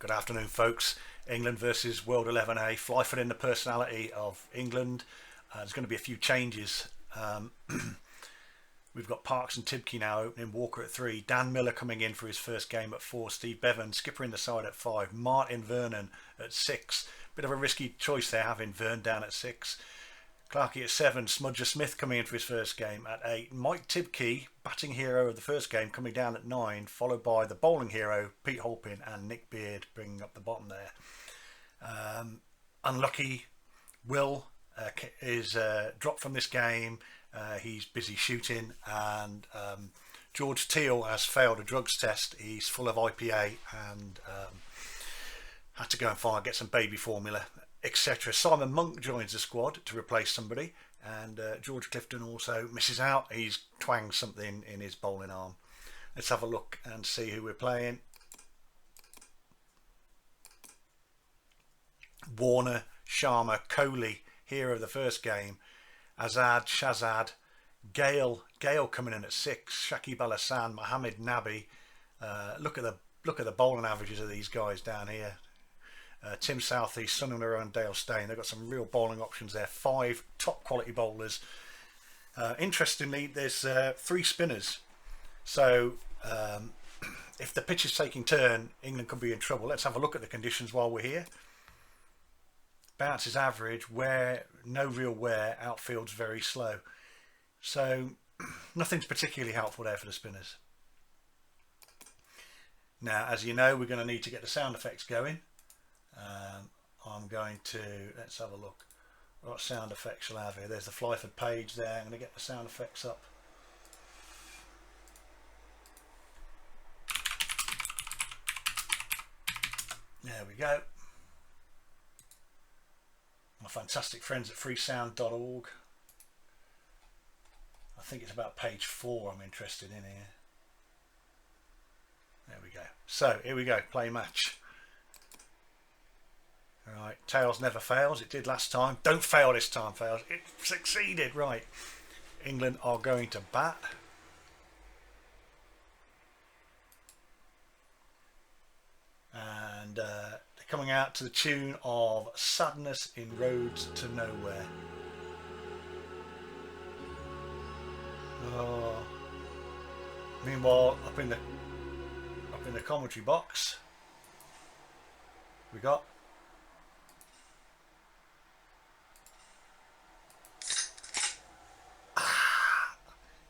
Good afternoon, folks. England versus World 11A. Flyford in the personality of England. There's going to be a few changes. We've got Parks and Tibke now opening, Walker at 3, Dan Miller coming in for his first game at 4, Steve Bevan skipper in the side at 5, Martin Vernon at 6. Bit of a risky choice there, having Vern down at 6. Clarkey at 7, Smudger Smith coming in for his first game at 8, Mike Tibke, batting hero of the first game, coming down at 9, followed by the bowling hero Pete Holpin and Nick Beard bringing up the bottom there. Unlucky Will is dropped from this game. He's busy shooting, and George Teal has failed a drugs test. He's full of IPA and had to go and get some baby formula, etc. Simon Monk joins the squad to replace somebody, and George Clifton also misses out. He's twanged something in his bowling arm. Let's have a look and see who we're playing. Warner, Sharma, Kohli, hero of the first game. Azad, Shazad, Gale coming in at 6, Shakib Al Hassan, Mohammed Nabi. Look at the bowling averages of these guys down here. Tim Southey, Sun and Around Dale Steyn. They've got some real bowling options there. 5 top quality bowlers. Interestingly, there's 3 spinners. So if the pitch is taking turn, England could be in trouble. Let's have a look at the conditions while we're here. Bounce is average, no real wear, outfield's very slow. So nothing's particularly helpful there for the spinners. Now, as you know, we're going to need to get the sound effects going. I'm going to, let's have a look. What sound effects shall I have here? There's the Flyford page there. I'm going to get the sound effects up. There we go. My fantastic friends at freesound.org. I think it's about page 4 I'm interested in here. There we go. So here we go, play match. Right, tails never fails. It did last time. Don't fail this time, fails. It succeeded. Right, England are going to bat. And they're coming out to the tune of Sadness in Roads to Nowhere. Oh. Meanwhile, up in the commentary box, we got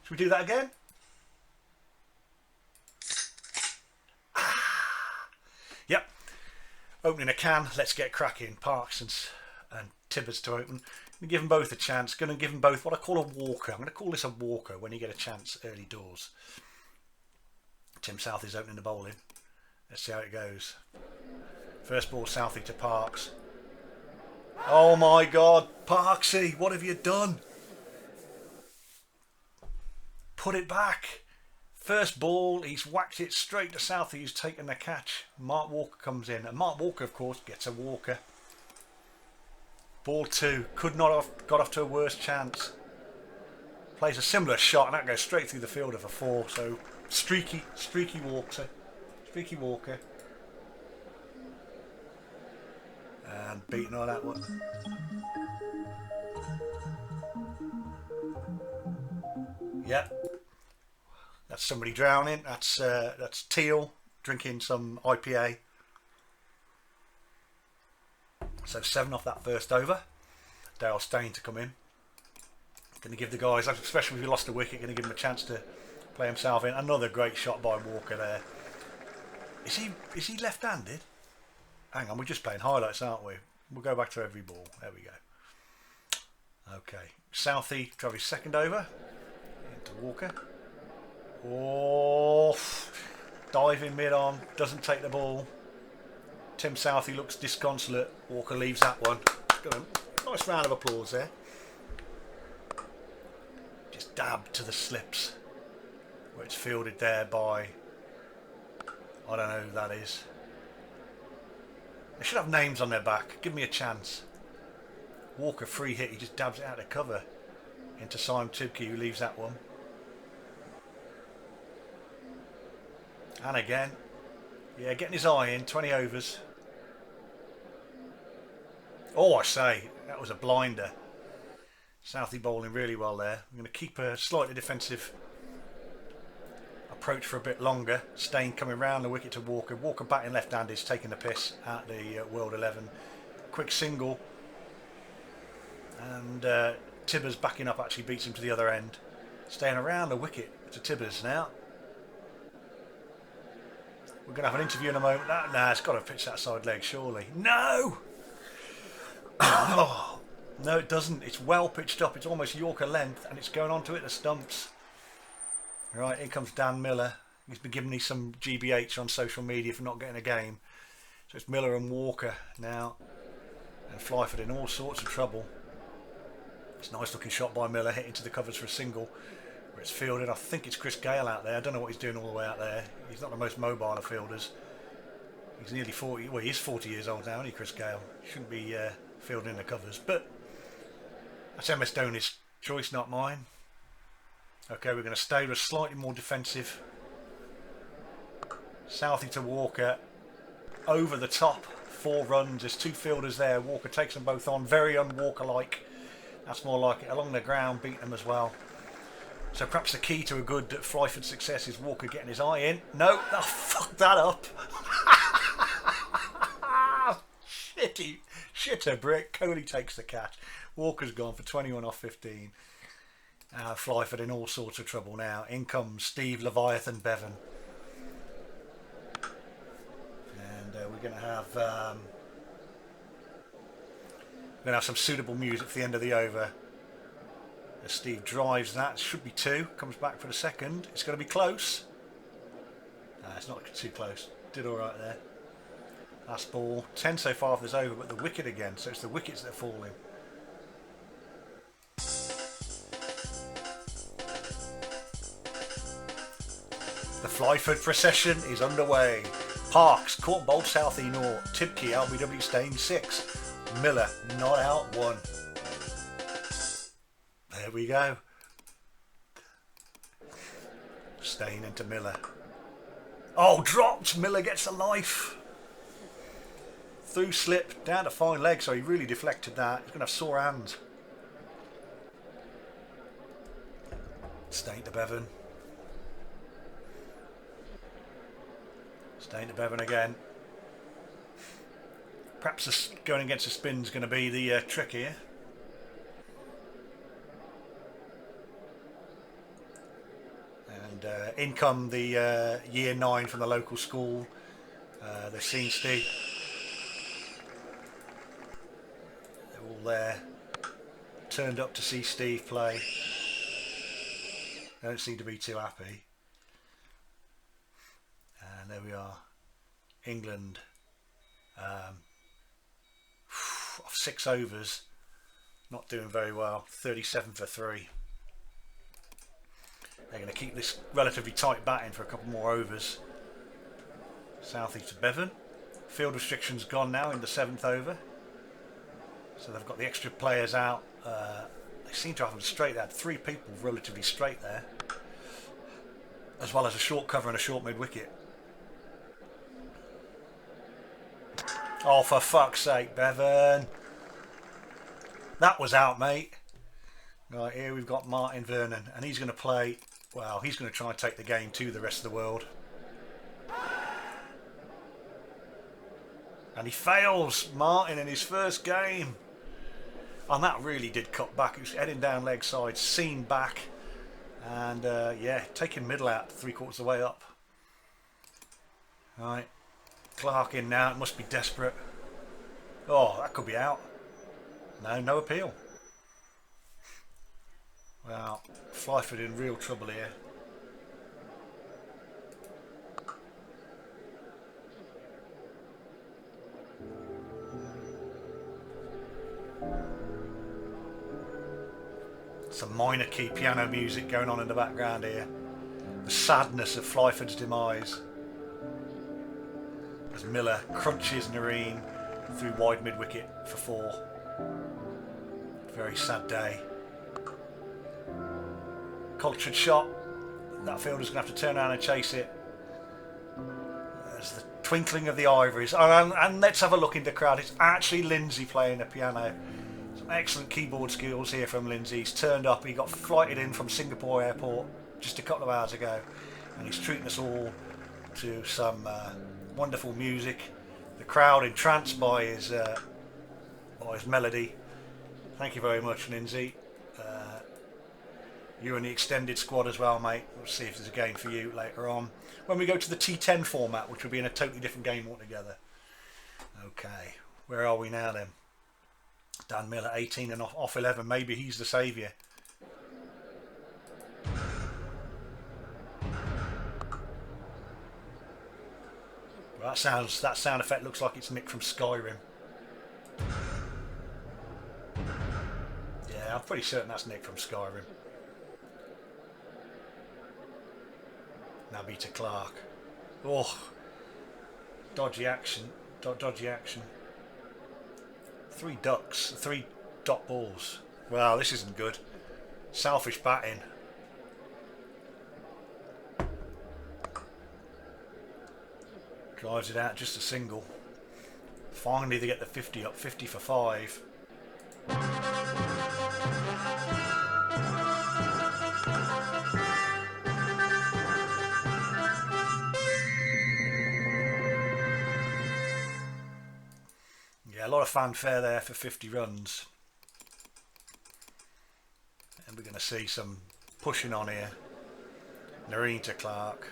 should we do that again? Yep. Opening a can, let's get cracking. Parks and Tibbers to open. I'm going to give them both a chance. Going to give them both what I call a walker. I'm going to call this a walker when you get a chance early doors. Tim Southey's opening the bowling. Let's see how it goes. First ball, Southey to Parks. Oh my God, Parksy, what have you done? Put it back. First ball, he's whacked it straight to Southey, who's taken the catch. Mark Walker comes in, and Mark Walker, of course, gets a walker. Ball 2, could not have got off to a worse chance. Plays a similar shot, and that goes straight through the fielder for 4. So streaky Walker, and beating on that one. Yep. That's somebody drowning. That's Teal drinking some IPA. So 7 off that first over. Dale Steyn to come in. Going to give the guys, especially if he lost a wicket, going to give him a chance to play himself in. Another great shot by Walker there. Is he left-handed? Hang on, we're just playing highlights, aren't we? We'll go back to every ball. There we go. Okay, Southey to have his second over. Into Walker. Oh, diving mid-on, doesn't take the ball. Tim Southey looks disconsolate. Walker leaves that one. Got a nice round of applause there. Just dabbed to the slips, where it's fielded there by, I don't know who that is. They should have names on their back. Give me a chance. Walker free hit. He just dabs it out of cover into Simon Tibke, who leaves that one. And again, Yeah, getting his eye in, 20 overs. Oh, I say, that was a blinder. Southie bowling really well there. I'm going to keep a slightly defensive approach for a bit longer. Stain coming round the wicket to Walker. Walker batting left-handed is taking the piss at the World 11. Quick single. And Tibbers backing up actually beats him to the other end. Staying around the wicket to Tibbers now. We're going to have an interview in a moment. Nah, it's got to pitch that side leg, surely. No! Oh, no, it doesn't. It's well pitched up. It's almost Yorker length, and it's going on to hit the stumps. Right, here comes Dan Miller. He's been giving me some GBH on social media for not getting a game. So it's Miller and Walker now. And Flyford in all sorts of trouble. It's a nice looking shot by Miller, hitting to the covers for a single. Where it's fielded. I think it's Chris Gale out there. I don't know what he's doing all the way out there. He's not the most mobile of fielders. He's nearly 40. Well, he is 40 years old now, isn't he, Chris Gale? He shouldn't be fielding the covers. But that's MS Dhoni's choice, not mine. Okay, we're going to stay with a slightly more defensive. Southie to Walker. Over the top. 4 runs. There's 2 fielders there. Walker takes them both on. Very un-Walker-like. That's more like it. Along the ground, beat them as well. So perhaps the key to a good Flyford success is Walker getting his eye in. No, I fucked that up. Shitter brick. Kohli takes the catch. Walker's gone for 21 off 15. Flyford in all sorts of trouble now. In comes Steve Leviathan Bevan. And we're going to have some suitable music for the end of the over. As Steve drives that, should be 2, comes back for the second. It's going to be close. It's not too close. Did all right there. Last ball, 10 so far for this over, but the wicket again. So it's the wickets that are falling. The Flyford procession is underway. Parks, caught bowled Southie 0. Tipkey, LBW Stain 6. Miller, not out 1. There we go. Stain into Miller. Oh, dropped! Miller gets a life. Through slip, down to fine leg, so he really deflected that. He's going to have sore hands. Stain to Bevan. Stain to Bevan again. Perhaps going against the spin is going to be the trick here. And in come the year 9 from the local school. They've seen Steve. They're all there. Turned up to see Steve play. They don't seem to be too happy. And there we are. England. Off 6 overs. Not doing very well. 37 for 3. They're going to keep this relatively tight batting for a couple more overs. Southie to Bevan. Field restrictions gone now in the 7th over. So they've got the extra players out. They seem to have them straight. They had 3 people relatively straight there. As well as a short cover and a short mid-wicket. Oh, for fuck's sake, Bevan. That was out, mate. Right, here we've got Martin Vernon. And he's going to play... Well, he's going to try and take the game to the rest of the world. And he fails. Martin in his first game. And that really did cut back. He was heading down leg side, seen back. And, yeah, taking middle out 3/4 of the way up. Right. Clark in now. It must be desperate. Oh, that could be out. No appeal. Well, Flyford in real trouble here. Some minor key piano music going on in the background here. The sadness of Flyford's demise. As Miller crunches Nareen through wide mid-wicket for 4. Very sad day. Cultured shot. That fielder's going to have to turn around and chase it. There's the twinkling of the ivories. And let's have a look in the crowd. It's actually Lindsay playing the piano. Some excellent keyboard skills here from Lindsay. He's turned up. He got flighted in from Singapore airport just a couple of hours ago, and he's treating us all to some wonderful music. The crowd entranced by his melody. Thank you very much, Lindsay. You and the extended squad as well, mate. We'll see if there's a game for you later on when we go to the T10 format, which will be in a totally different game altogether. Okay, where are we now then? Dan Miller, 18 and off 11. Maybe he's the saviour. Well, that sound effect looks like it's nicked from Skyrim. Yeah, I'm pretty certain that's nicked from Skyrim. Nabita Clark. Oh, dodgy action. Dodgy action. 3 ducks. 3 dot balls. Well, this isn't good. Selfish batting. Drives it out, just a single. Finally they get the 50 up. 50 for 5. Yeah, a lot of fanfare there for 50 runs. And we're going to see some pushing on here. Nareen to Clark.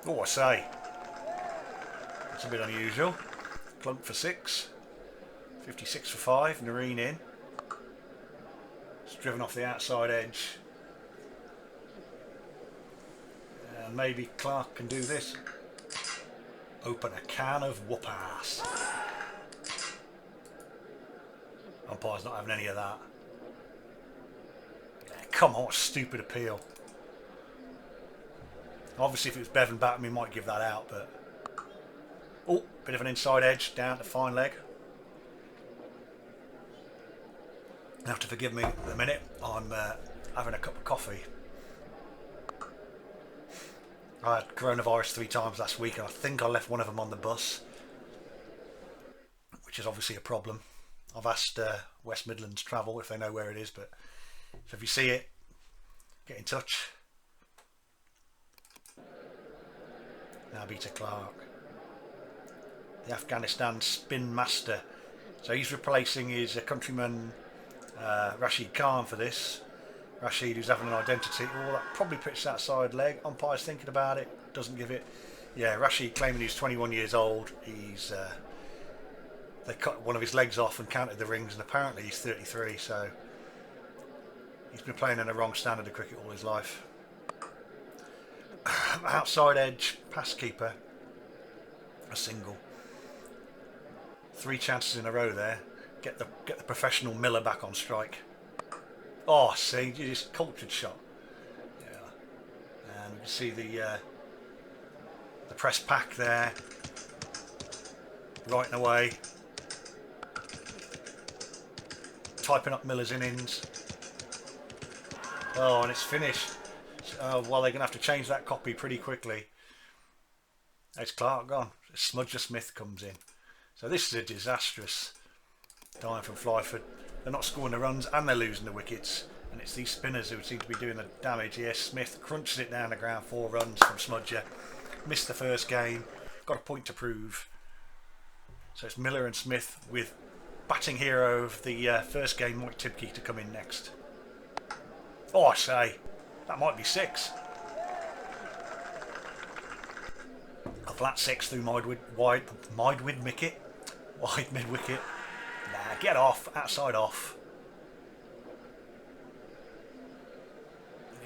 Oh, I say. That's a bit unusual. Clunk for 6. 56 for 5. Nareen in. It's driven off the outside edge. And maybe Clark can do this. Open a can of whoop-ass. Umpire's not having any of that. Yeah, come on, stupid appeal. Obviously, if it was Bevan batting, we might give that out, but... Oh, bit of an inside edge, down to fine leg. You have to forgive me a minute, I'm having a cup of coffee. I had coronavirus 3 times last week, and I think I left one of them on the bus, which is obviously a problem. I've asked West Midlands Travel if they know where it is, but so if you see it, get in touch. Nabita Clark, the Afghanistan spin master. So he's replacing his countryman Rashid Khan for this. Rashid, who's having an identity. Oh, that probably pitched that side leg. Umpire's thinking about it, doesn't give it. Yeah, Rashid claiming he's 21 years old. He's they cut one of his legs off and counted the rings, and apparently he's 33. So he's been playing in the wrong standard of cricket all his life. Outside edge, pass keeper, a single. 3 chances in a row there. Get the professional Miller back on strike. Oh, see, just cultured shot. Yeah, and you can see the press pack there, right away. Typing up Miller's innings. Oh, and it's finished. Well, they're going to have to change that copy pretty quickly. It's Clark gone. Smudger Smith comes in. So this is a disastrous time from Flyford. They're not scoring the runs and they're losing the wickets. And it's these spinners who seem to be doing the damage. Yes, Smith crunches it down the ground. 4 runs from Smudger. Missed the first game. Got a point to prove. So it's Miller and Smith with batting hero of the first game, Mike Tibke, to come in next. Oh, I say. That might be 6. A flat 6 through wide mid wicket. Wide mid wicket. Nah, get off. Outside off.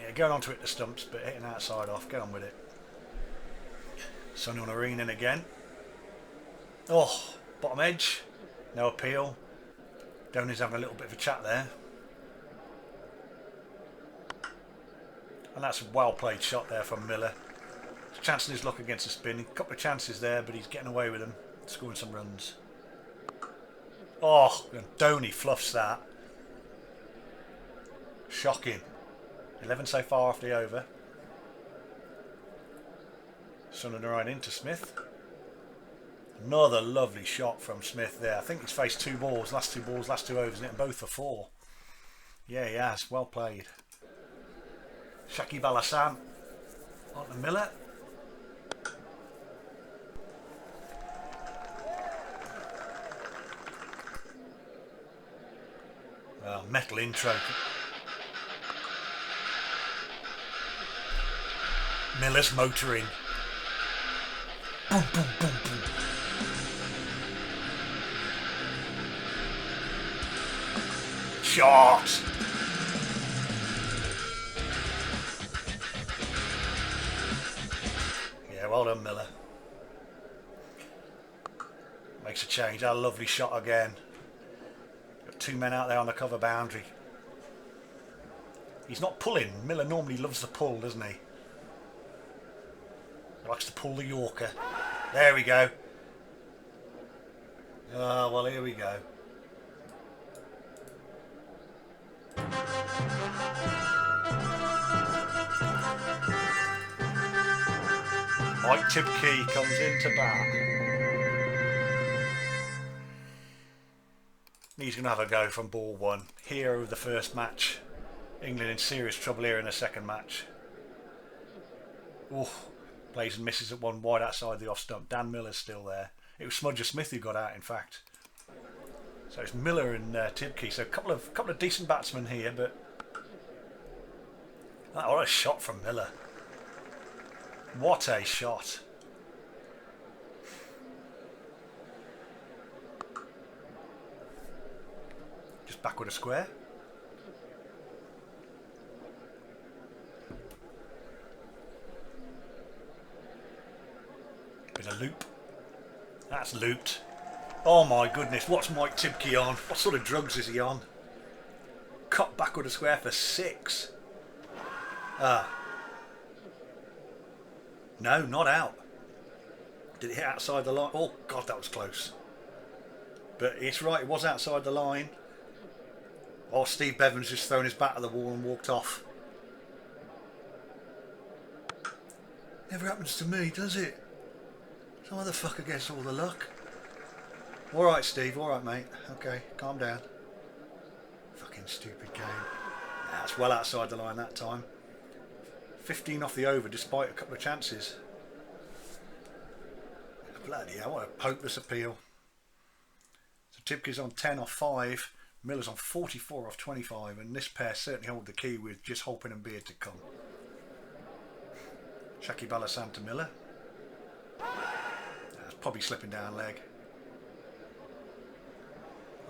Yeah, going on to hit the stumps, but hitting outside off. Get on with it. Sonny on Nareen in again. Oh, bottom edge. No appeal. Donny's having a little bit of a chat there. And that's a well played shot there from Miller. Chancing his luck against the spin. A couple of chances there, but he's getting away with them, scoring some runs. Oh, Donny fluffs that. Shocking. 11 so far off the over. Sunning right into Smith. Another lovely shot from Smith there. I think he's faced two balls, last two overs, and both for 4. Yeah, he has. Well played. Shakib Al Hassan on to Miller. Well, metal intro. Miller's motoring. Boom, boom, boom, boom. Shot. Yeah, well done, Miller. Makes a change. A lovely shot again. Got 2 men out there on the cover boundary. He's not pulling. Miller normally loves the pull, doesn't he? He likes to pull the Yorker. There we go. Oh, well, here we go. Mike Tipkey comes into bat. He's going to have a go from ball 1. Hero of the first match. England in serious trouble here in the second match. Ooh, plays and misses at one wide outside the off stump. Dan Miller's still there. It was Smudger Smith who got out, in fact. So it's Miller and Tipkey. So a couple of decent batsmen here, but what a shot from Miller. What a shot. Just backward a square. Bit of loop. That's looped. Oh my goodness, what's Mike Tipkey on? What sort of drugs is he on? Cut backward a square for 6. No, not out. Did it hit outside the line? Oh God, that was close. But it's right, it was outside the line. Oh, Steve Bevan's just thrown his bat at the wall and walked off. Never happens to me, does it? Some motherfucker gets all the luck. Alright, Steve, alright, mate. Okay, calm down. Fucking stupid game. That's well outside the line that time. 15 off the over despite a couple of chances. Bloody hell, what a hopeless appeal. So Tipkey's on 10 off 5. Miller's on 44 off 25. And this pair certainly hold the key with just Halpin and Beard to come. Shakib Al Hassan to Miller. That's probably slipping down leg.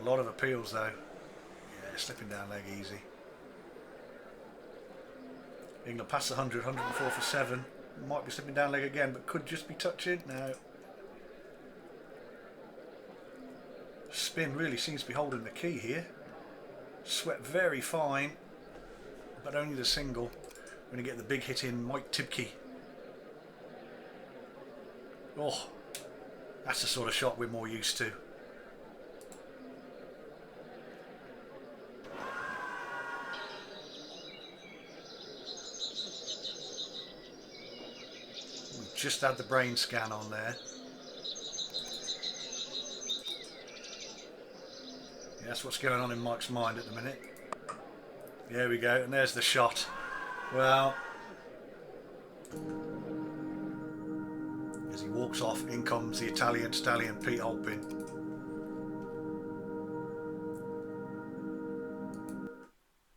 A lot of appeals though. Yeah, slipping down leg easy. England past the 100, 104 for 7. Might be slipping down leg again, but could just be touching. No. Spin really seems to be holding the key here. Swept very fine, but only the single. We're going to get the big hit in Mike Tipkey. Oh, that's the sort of shot we're more used to. We've just had the brain scan on there. Yeah, that's what's going on in Mike's mind at the minute. There we go, and there's the shot. Well, as he walks off, in comes the Italian stallion Pete Halpin.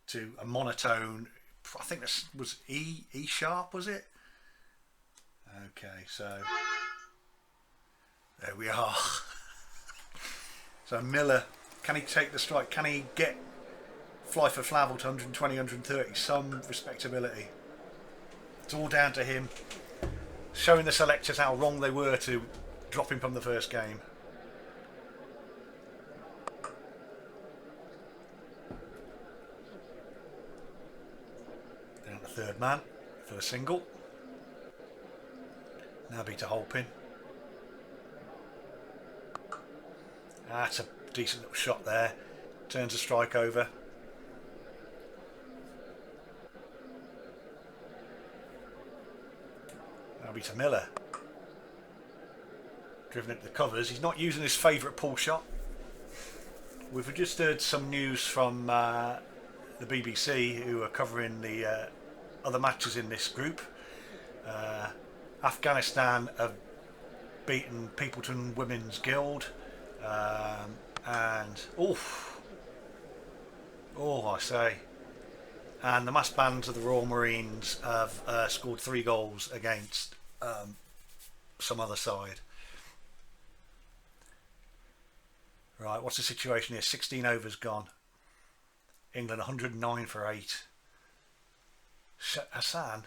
To a monotone, I think this was E sharp, was it? Okay, so there we are. So Miller, can he take the strike? Can he get Flyford Flavell to 120, 130? Some respectability. It's all down to him. Showing the selectors how wrong they were to drop him from the first game. Down to third man for the single. Now be to Halpin. That's a decent little shot there. Turns a strike over. That'll be to Miller. Driven into the covers. He's not using his favourite pull shot. We've just heard some news from the BBC, who are covering the other matches in this group. Afghanistan have beaten Peopleton Women's Guild, and I say, and the massed bands of the Royal Marines have scored 3 goals against some other side. Right, what's the situation here? 16 overs gone. England 109 for 8. Hassan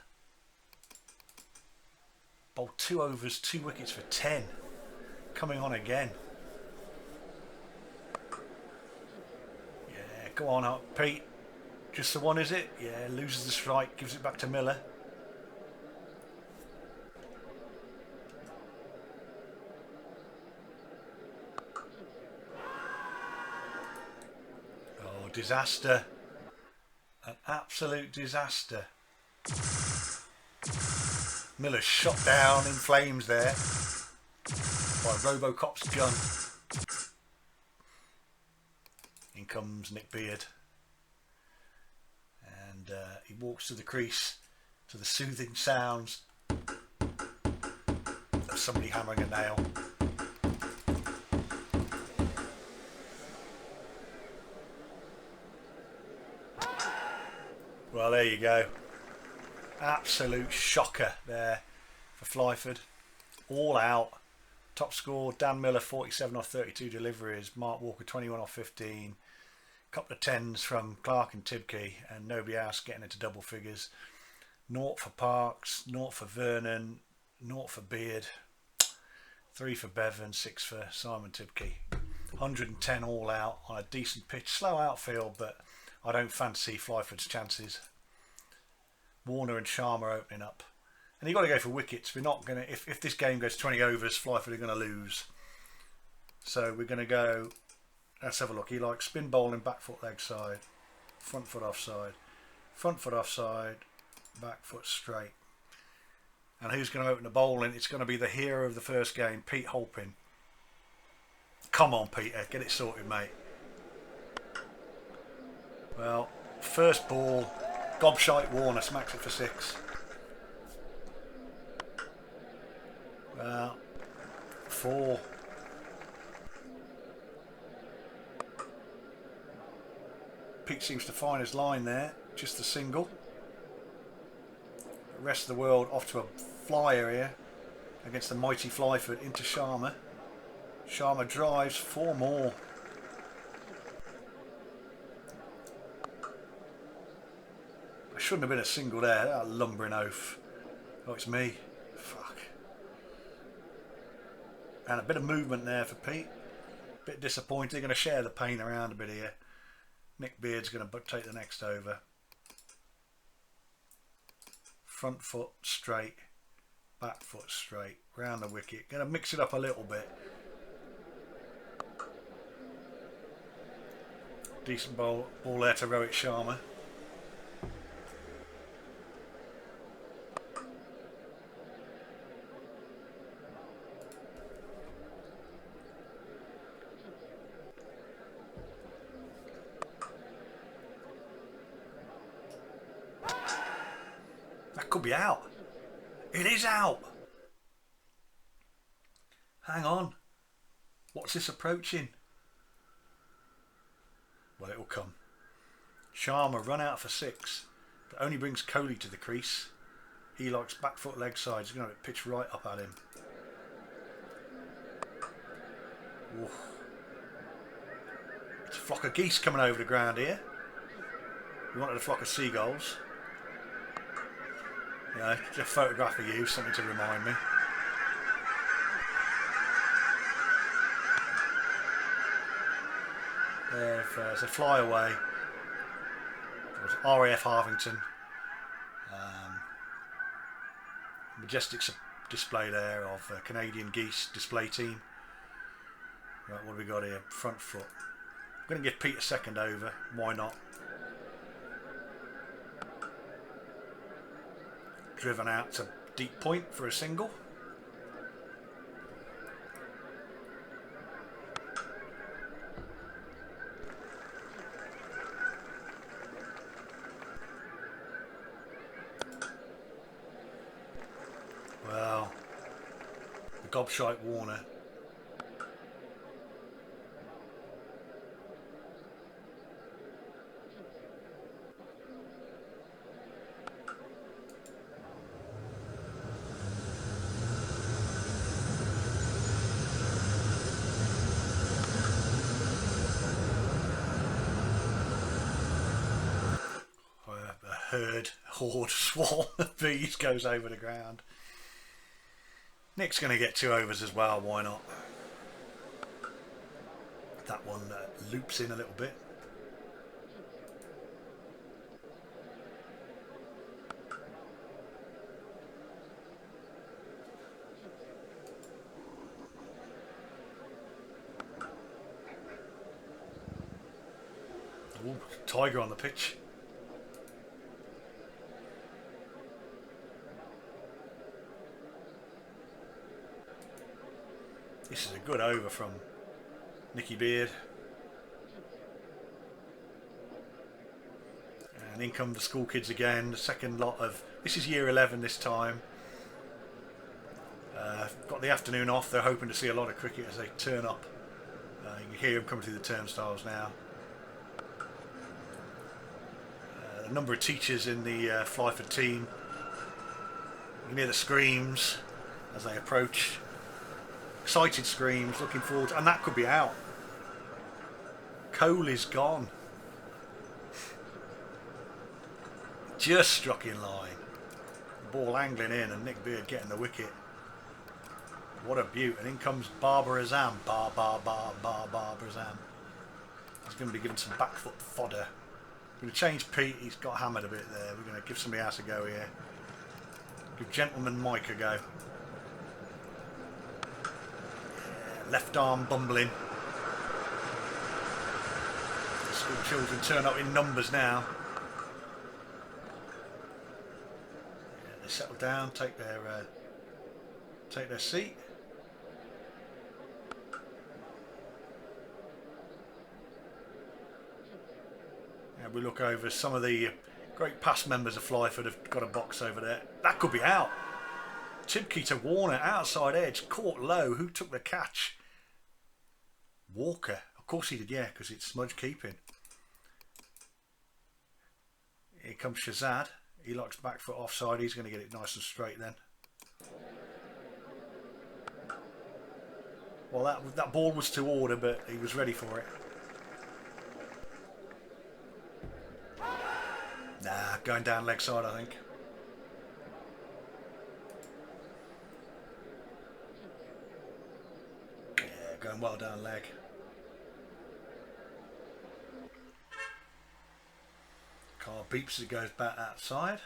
bowled 2 overs, 2 wickets for 10. Coming on again. Yeah, go on up, Pete. Just the one, is it? Yeah, loses the strike, gives it back to Miller. Oh, disaster. An absolute disaster. Miller shot down in flames there by Robocop's gun. In comes Nick Beard. And he walks to the crease to the soothing sounds of somebody hammering a nail. Well, there you go. Absolute shocker there for Flyford. All out. Top score, Dan Miller 47 off 32 deliveries. Mark Walker 21 off 15. Couple of 10s from Clark and Tibke, and nobody else getting into double figures. 0 for Parks, 0 for Vernon, 0 for Beard, 3 for Bevan, 6 for Simon Tibke. 110 all out on a decent pitch. Slow outfield, but I don't fancy Flyford's chances. Warner and Sharma opening up. And you've got to go for wickets. We're not going to, if this game goes 20 overs, Flyford are going to lose. So we're going to go, let's have a look. He likes spin bowling, back foot leg side, front foot offside, back foot straight. And who's going to open the bowling? It's going to be the hero of the first game, Pete Holpin. Come on, Peter, get it sorted, mate. Well, first ball, gobshite Warner smacks it for 6. Well, 4. Pete seems to find his line there, just a single. The rest of the world off to a flyer here against the mighty Flyford into Sharma. Sharma drives 4 more. There shouldn't have been a single there. That lumbering oaf. Oh, it's me. Fuck. And a bit of movement there for Pete. Bit disappointing. Going to share the pain around a bit here. Nick Beard's going to take the next over. Front foot straight. Back foot straight. Round the wicket. Going to mix it up a little bit. Decent ball there to Rohit Sharma. That could be out. It is out. Hang on. What's this approaching? Well, it will come. Sharma run out for 6. That only brings Kohli to the crease. He likes back foot leg side. He's going to pitch right up at him. Oof. It's a flock of geese coming over the ground here. We wanted a flock of seagulls. Yeah, just a photograph of you, something to remind me. There's a flyaway. It was RAF Harvington. Majestic display there of Canadian geese display team. Right, what have we got here? Front foot. I'm going to give Pete a second over. Why not? Driven out to deep point for a single. Well, the gobshite Warner. Horde swarm of bees goes over the ground. Nick's going to get 2 overs as well, why not? That one loops in a little bit. Ooh, tiger on the pitch. This is a good over from Nicky Beard. And in come the school kids again. The second lot of... This is year 11 this time. Got the afternoon off. They're hoping to see a lot of cricket as they turn up. You can hear them coming through the turnstiles now. A number of teachers in the Flyford team. You can hear the screams as they approach. Excited screams, looking forward to, and that could be out. Cole is gone. Just struck in line. Ball angling in and Nick Beard getting the wicket. What a beaut. And in comes Barbara Azam. Barbara Azam. He's going to be given some back foot fodder. We're going to change Pete. He's got hammered a bit there. We're going to give somebody else a go here. Give Gentleman Mike a go. Left arm bumbling. The school children turn up in numbers now. Yeah, they settle down, take their seat. And we look over. Some of the great past members of Flyford have got a box over there. That could be out. Tibkey to Warner, outside edge, caught low. Who took the catch? Walker. Of course he did, yeah, because it's smudge keeping. Here comes Shazad. He likes back foot offside. He's going to get it nice and straight then. Well, that ball was to order, but he was ready for it. Nah, going down leg side, I think. Going well down leg. Car beeps as it goes back outside.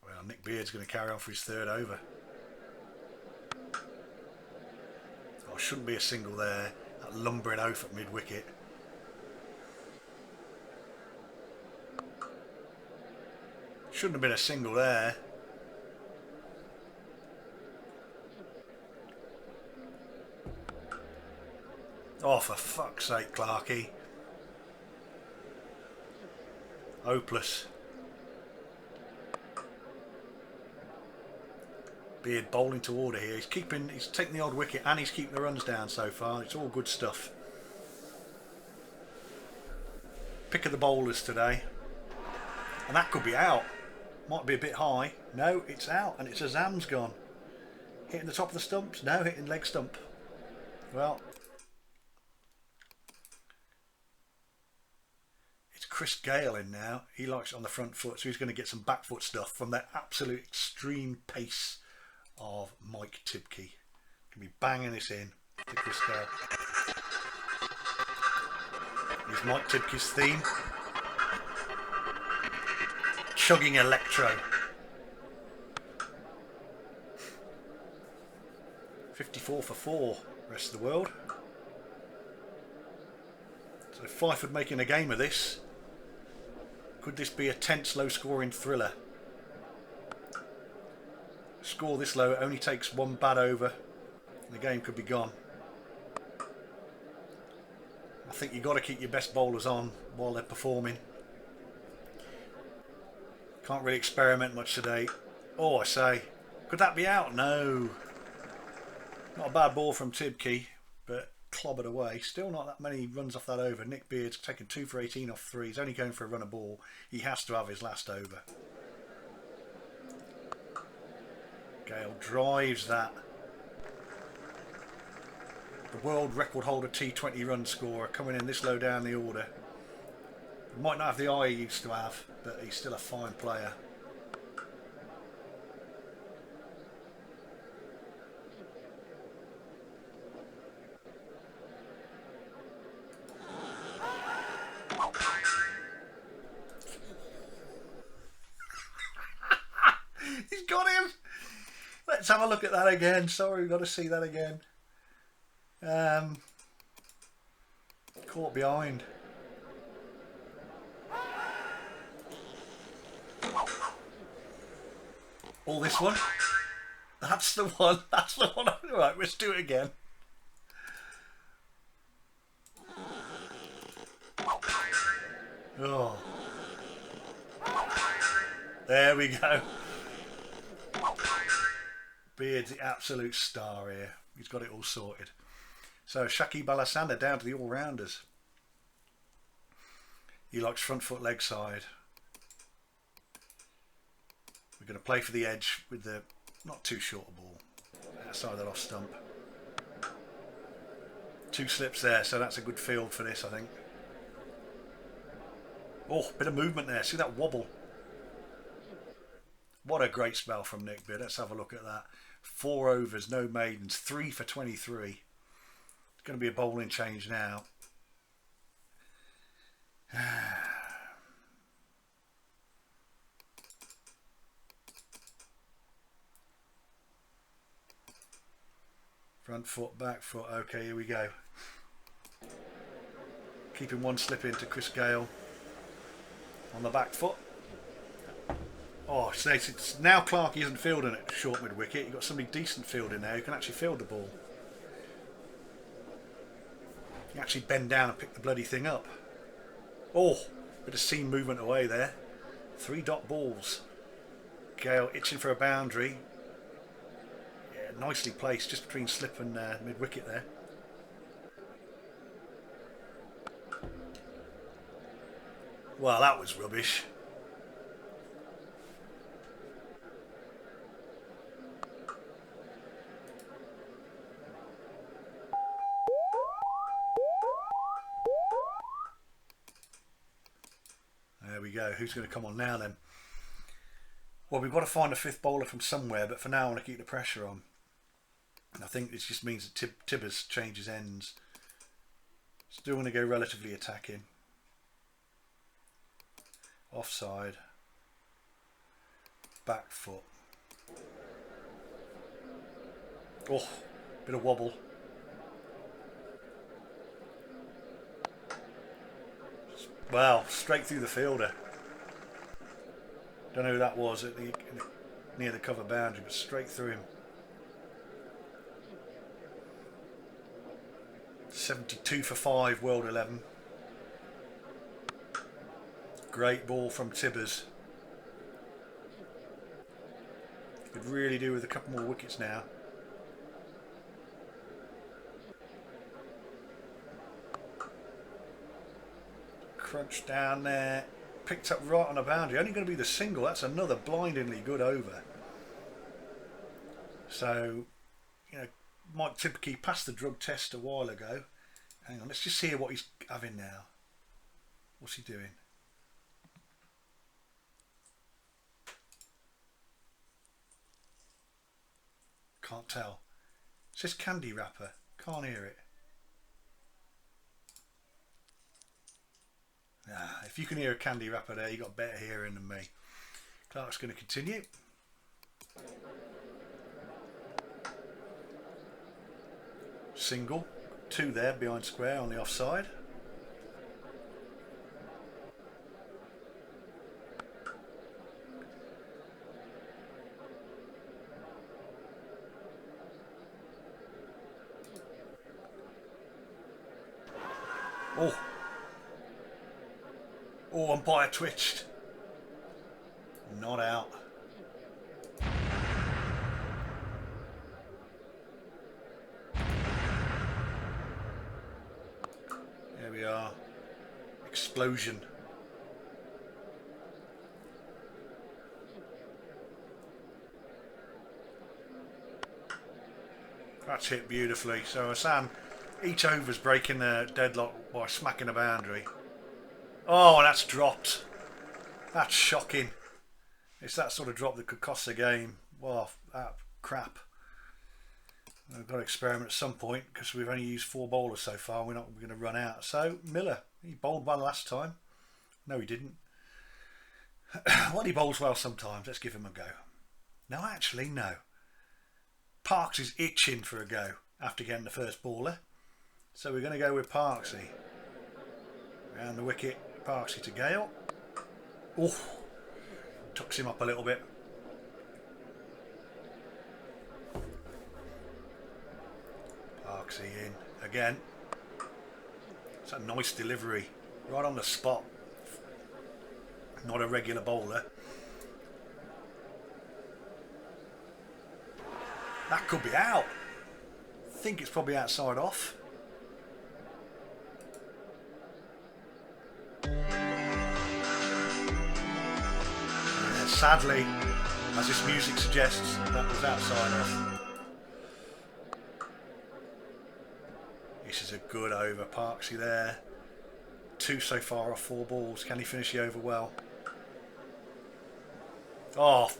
Well, Nick Beard's going to carry on for his 3rd over. Oh, shouldn't be a single there. That lumbering oaf at mid wicket. Shouldn't have been a single there. Oh, for fuck's sake, Clarkey. Hopeless. Beard bowling to order here. He's taking the odd wicket and he's keeping the runs down so far. It's all good stuff. Pick of the bowlers today. And that could be out. Might be a bit high. No, it's out, and it's Azam's gone. Hitting the top of the stumps? No, hitting leg stump. Well, it's Chris Gale in now. He likes it on the front foot, so he's going to get some back foot stuff from that absolute extreme pace of Mike Tibkey. Can be banging this in to Chris Gale. Here's Mike Tibkey's theme. chugging electro. 54 for 4, rest of the world. So Flyford making a game of this. Could this be a tense, low-scoring thriller? Score this low, it only takes one bad over, and the game could be gone. I think you've got to keep your best bowlers on while they're performing. Can't really experiment much today. Oh, I say, could that be out? No. Not a bad ball from Tibkey, but clobbered away. Still not that many runs off that over. Nick Beard's taken 2 for 18 off 3. He's only going for a run of ball. He has to have his last over. Gale drives that. The world record holder T20 run scorer coming in this low down the order. He might not have the eye he used to have, but he's still a fine player. He's got him! Let's have a look at that again. Sorry, we've got to see that again. Caught behind. Oh, this one? That's the one. That's the one. Right, let's do it again. Oh. There we go. Beard's the absolute star here. He's got it all sorted. So Shakib Al-Hassana down to the all-rounders. He likes front foot leg side. We're going to play for the edge with the not too short a ball. Outside that off stump. 2 slips there, so that's a good field for this, I think. Oh, bit of movement there. See that wobble? What a great spell from Nick Beard. Let's have a look at that. 4 overs, no maidens, 3 for 23. It's going to be a bowling change now. Front foot, back foot. Okay, here we go. Keeping one slip into Chris Gale on the back foot. Oh, so it's now Clarkey isn't fielding at short mid wicket. You've got somebody decent fielding there who can actually field the ball. You actually bend down and pick the bloody thing up. Oh, bit of seam movement away there. 3 dot balls. Gale itching for a boundary. Yeah, nicely placed just between slip and mid wicket there. Well, that was rubbish. There we go. Who's going to come on now then? Well, we've got to find a 5th bowler from somewhere, but for now I want to keep the pressure on. And I think this just means that Tibbers changes ends. Still going to go relatively attacking. Offside. Back foot. Oh, bit of wobble. Wow, straight through the fielder. Don't know who that was at near the cover boundary, but straight through him. 72 for 5, World 11. Great ball from Tibbers. Could really do with a couple more wickets now. Crunch down there, picked up right on a boundary. Only going to be the single. That's another blindingly good over. So, you know, Mike Tibkey passed the drug test a while ago. Hang on, let's just hear what he's having now. What's he doing? Can't tell. It says candy wrapper. Can't hear it. If you can hear a candy wrapper there, you got better hearing than me. Clark's going to continue. Single, 2 there behind square on the offside. Oh, umpire twitched. Not out. There we are. Explosion. That's hit beautifully. So Hassan, each over's breaking the deadlock by smacking the boundary. Oh, and that's dropped. That's shocking. It's that sort of drop that could cost the game. Wow, that crap. I've got to experiment at some point because we've only used 4 bowlers so far. We're going to run out. So Miller, he bowled well last time. No, he didn't. Well, he bowls well sometimes. Let's give him a go. No, actually, no. Parks is itching for a go after getting the first bowler. So we're going to go with Parksy. Round the wicket, Parksy to Gale. Oh, tucks him up a little bit. Parksy in again. It's a nice delivery, right on the spot. Not a regular bowler. That could be out. I think it's probably outside off. Sadly, as this music suggests, that was outside off. This is a good over. Parksy there. 2 so far off 4 balls. Can he finish the over well? Oh,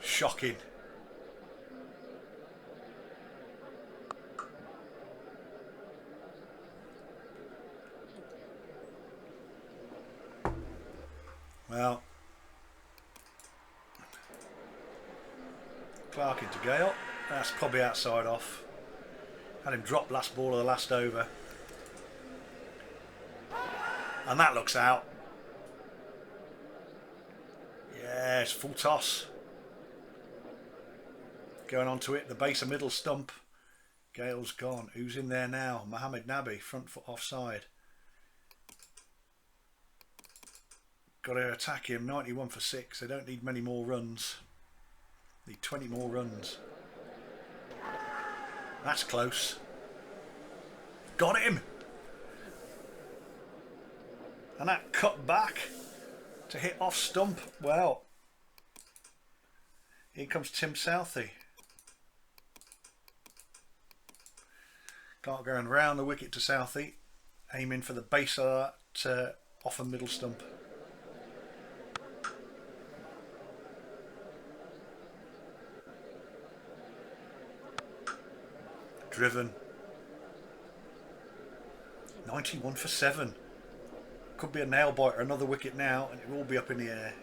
shocking. Well, Clark into Gale. That's probably outside off. Had him drop last ball of the last over. And that looks out. Yes, full toss. Going on to it, the base of middle stump. Gale's gone. Who's in there now? Mohammed Nabi, front foot offside. Got to attack him. 91 for 6. They don't need many more runs. Need 20 more runs. That's close. Got him. And that cut back to hit off stump. Well, here comes Tim Southey. Clark going round the wicket to Southey, aiming for the base of that off a middle stump. Driven. 91 for 7. Could be a nail biter, another wicket now, and it will be up in the air.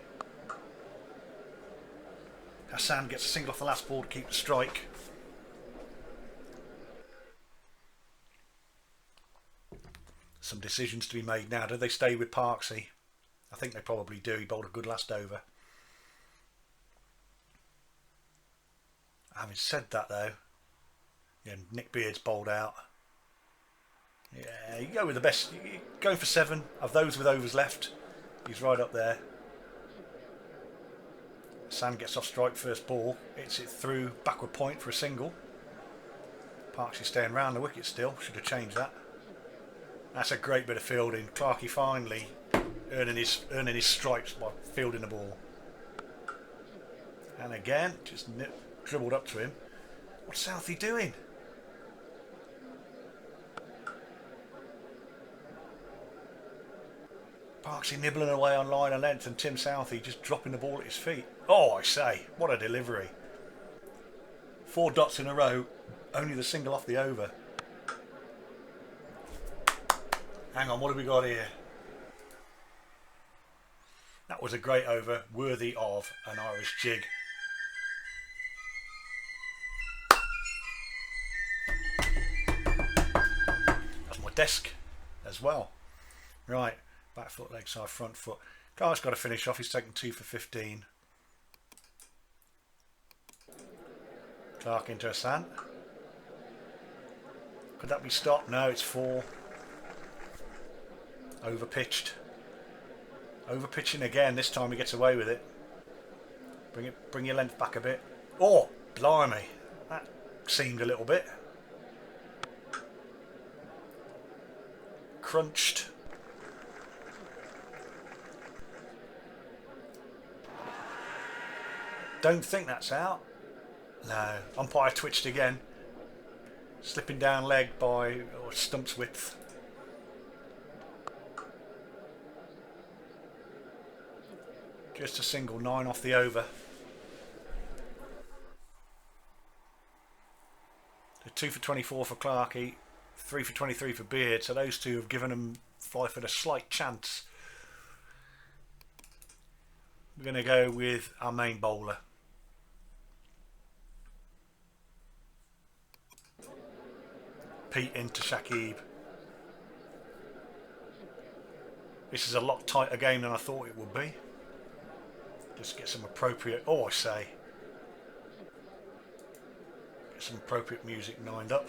Hassan gets a single off the last ball to keep the strike. Some decisions to be made now. Do they stay with Parksy? I think they probably do. He bowled a good last over. Having said that though, yeah, Nick Beard's bowled out. Yeah, you go with the best. You go for 7 of those with overs left. He's right up there. Sam gets off strike first ball. Hits it through backward point for a single. Parksy's staying round the wicket still. Should have changed that. That's a great bit of fielding. Clarkey finally earning his stripes by fielding the ball. And again, just dribbled up to him. What's Southey doing? Parksy nibbling away on line and length, and Tim Southey just dropping the ball at his feet. Oh, I say, what a delivery. 4 dots in a row, only the single off the over. Hang on, what have we got here? That was a great over, worthy of an Irish jig. That's my desk as well. Right, back foot, leg side, front foot. Clark's got to finish off. He's taken 2 for 15. Clark into a sand. Could that be stopped? No, it's 4. Overpitched. Overpitching again. This time he gets away with it. Bring your length back a bit. Oh, blimey. That seemed a little bit. Crunched. Don't think that's out. No. Umpire twitched again. Slipping down leg by stump's width. Just a single, 9 off the over. So 2 for 24 for Clarkey, 3 for 23 for Beard. So those two have given them Flyford a slight chance. We're going to go with our main bowler. Pete into Shakib. This is a lot tighter game than I thought it would be. Just get some appropriate, get some appropriate music lined up.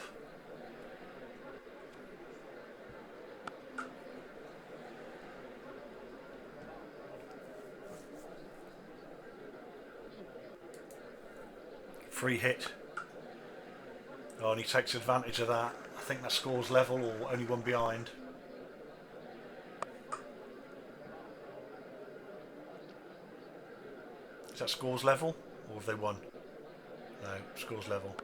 Free hit. Oh, and he takes advantage of that. I think that score's level or only one behind. Is that scores level or have they won? No, scores level.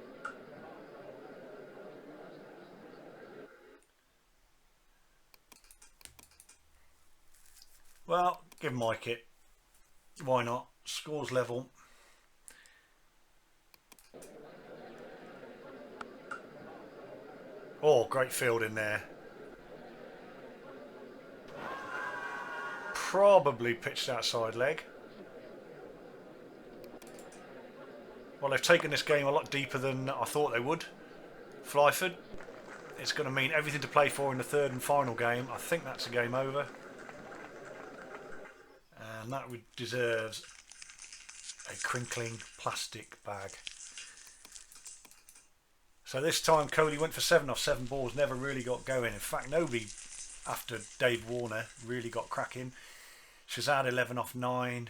Well, give Mike it. Why not? Scores level. Oh, great field in there. Probably pitched outside leg. Well, they've taken this game a lot deeper than I thought they would. Flyford. It's going to mean everything to play for in the third and final game. I think that's a game over. And that deserves a crinkling plastic bag. So this time Coley went for 7 off 7 balls, never really got going. In fact, nobody after Dave Warner really got cracking. Shazad 11 off 9.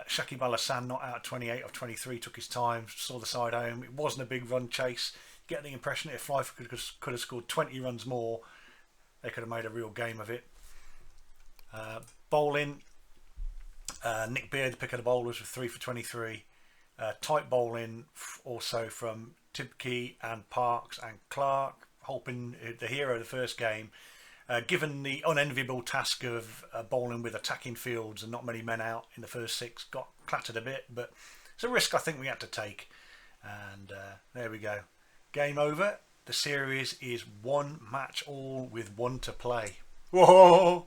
Shakib Al-Hassan not out 28 off 23, took his time, saw the side home. It wasn't a big run chase. Get the impression that if Flyford could have scored 20 runs more, they could have made a real game of it. Bowling, Nick Beard, pick of the bowlers with 3 for 23. Tight bowling also from Tibke and Parks and Clark, hoping the hero of the first game. Given the unenviable task of bowling with attacking fields and not many men out in the first 6, got clattered a bit, but it's a risk I think we had to take. And there we go. Game over. The series is 1 match all with 1 to play. Whoa!